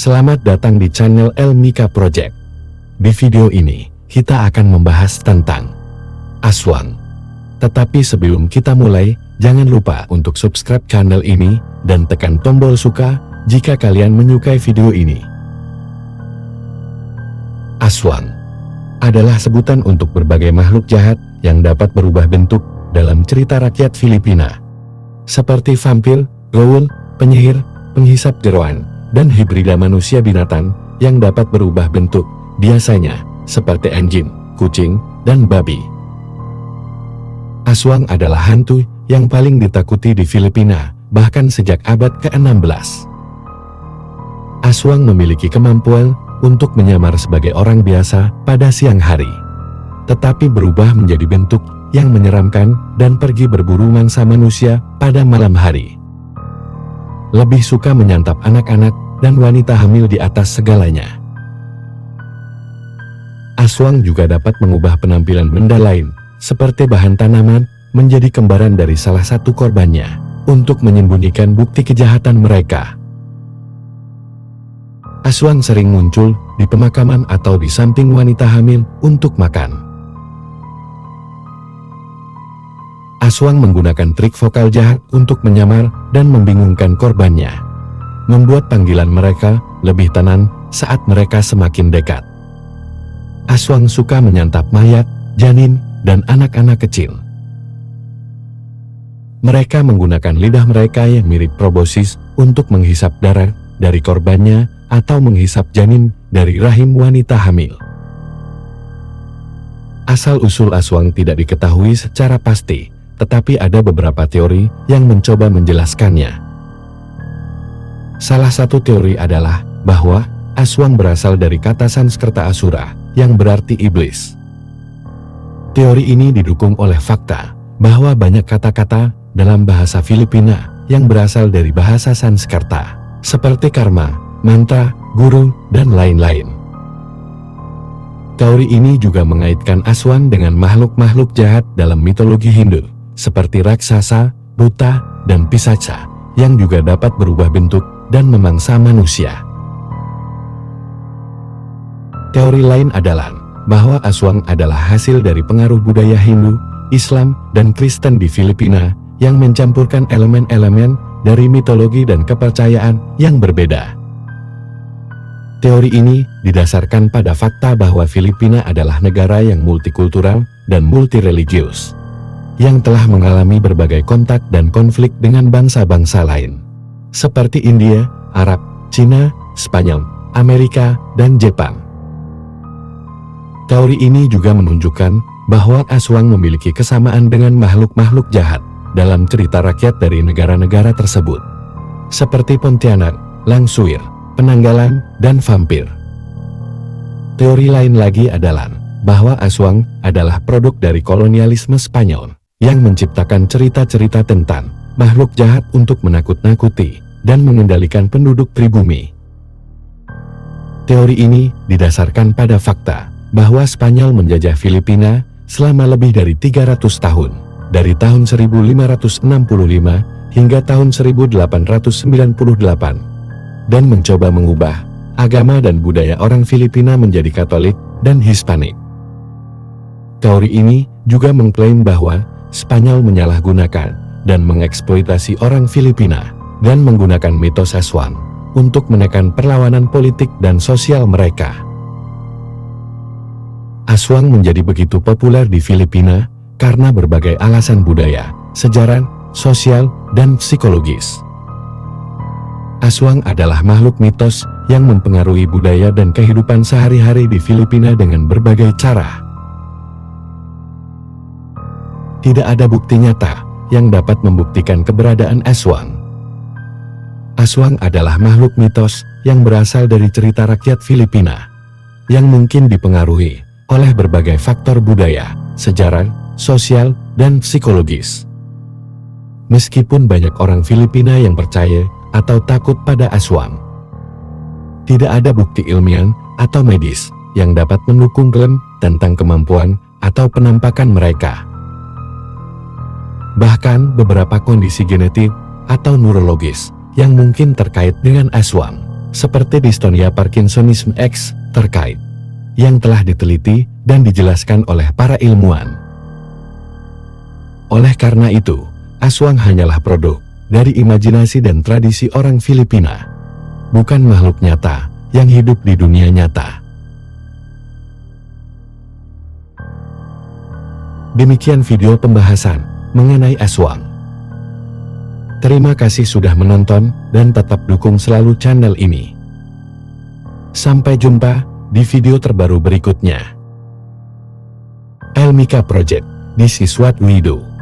Selamat datang di channel Elmika Project. Di video ini, kita akan membahas tentang Aswang. Tetapi sebelum kita mulai, jangan lupa untuk subscribe channel ini dan tekan tombol suka jika kalian menyukai video ini. Aswang adalah sebutan untuk berbagai makhluk jahat yang dapat berubah bentuk dalam cerita rakyat Filipina, seperti vampir, ghoul, penyihir, penghisap jeroan, dan hibrida manusia binatang yang dapat berubah bentuk, biasanya seperti anjing, kucing, dan babi. Aswang adalah hantu yang paling ditakuti di Filipina, bahkan sejak abad ke-16. Aswang memiliki kemampuan untuk menyamar sebagai orang biasa pada siang hari, tetapi berubah menjadi bentuk yang menyeramkan dan pergi berburu mangsa manusia pada malam hari. Lebih suka menyantap anak-anak dan wanita hamil di atas segalanya. Aswang juga dapat mengubah penampilan benda lain, seperti bahan tanaman, menjadi kembaran dari salah satu korbannya, untuk menyembunyikan bukti kejahatan mereka. Aswang sering muncul di pemakaman atau di samping wanita hamil untuk makan. Aswang menggunakan trik vokal jahat untuk menyamar dan membingungkan korbannya, membuat panggilan mereka lebih tenang saat mereka semakin dekat. Aswang suka menyantap mayat, janin, dan anak-anak kecil. Mereka menggunakan lidah mereka yang mirip proboscis untuk menghisap darah dari korbannya atau menghisap janin dari rahim wanita hamil. Asal-usul Aswang tidak diketahui secara pasti, tetapi ada beberapa teori yang mencoba menjelaskannya. Salah satu teori adalah bahwa Aswang berasal dari kata Sanskerta Asura, yang berarti iblis. Teori ini didukung oleh fakta bahwa banyak kata-kata dalam bahasa Filipina yang berasal dari bahasa Sanskerta, seperti karma, mantra, guru, dan lain-lain. Teori ini juga mengaitkan Aswang dengan makhluk-makhluk jahat dalam mitologi Hindu, seperti raksasa, buta, dan pisaca, yang juga dapat berubah bentuk dan memangsa manusia. Teori lain adalah bahwa Aswang adalah hasil dari pengaruh budaya Hindu, Islam, dan Kristen di Filipina yang mencampurkan elemen-elemen dari mitologi dan kepercayaan yang berbeda. Teori ini didasarkan pada fakta bahwa Filipina adalah negara yang multikultural dan multireligius, yang telah mengalami berbagai kontak dan konflik dengan bangsa-bangsa lain, seperti India, Arab, Cina, Spanyol, Amerika, dan Jepang. Teori ini juga menunjukkan bahwa Aswang memiliki kesamaan dengan makhluk-makhluk jahat dalam cerita rakyat dari negara-negara tersebut, seperti Pontianak, Langsuir, Penanggalan, dan vampir. Teori lain lagi adalah bahwa Aswang adalah produk dari kolonialisme Spanyol, yang menciptakan cerita-cerita tentang makhluk jahat untuk menakut-nakuti dan mengendalikan penduduk pribumi. Teori ini didasarkan pada fakta bahwa Spanyol menjajah Filipina selama lebih dari 300 tahun, dari tahun 1565 hingga tahun 1898, dan mencoba mengubah agama dan budaya orang Filipina menjadi Katolik dan Hispanik. Teori ini juga mengklaim bahwa Spanyol menyalahgunakan dan mengeksploitasi orang Filipina dan menggunakan mitos Aswang untuk menekan perlawanan politik dan sosial mereka. Aswang menjadi begitu populer di Filipina karena berbagai alasan budaya, sejarah, sosial, dan psikologis. Aswang adalah makhluk mitos yang mempengaruhi budaya dan kehidupan sehari-hari di Filipina dengan berbagai cara. Tidak ada bukti nyata yang dapat membuktikan keberadaan Aswang. Aswang adalah makhluk mitos yang berasal dari cerita rakyat Filipina, yang mungkin dipengaruhi oleh berbagai faktor budaya, sejarah, sosial, dan psikologis. Meskipun banyak orang Filipina yang percaya atau takut pada Aswang, tidak ada bukti ilmiah atau medis yang dapat mendukung klaim tentang kemampuan atau penampakan mereka. Bahkan beberapa kondisi genetik atau neurologis yang mungkin terkait dengan Aswang, seperti distonia Parkinsonisme X terkait, yang telah diteliti dan dijelaskan oleh para ilmuwan. Oleh karena itu, Aswang hanyalah produk dari imajinasi dan tradisi orang Filipina, bukan makhluk nyata yang hidup di dunia nyata. Demikian video pembahasan mengenai Aswang. Terima kasih sudah menonton dan tetap dukung selalu channel ini. Sampai jumpa di video terbaru berikutnya. Elmika Project, this is what we do.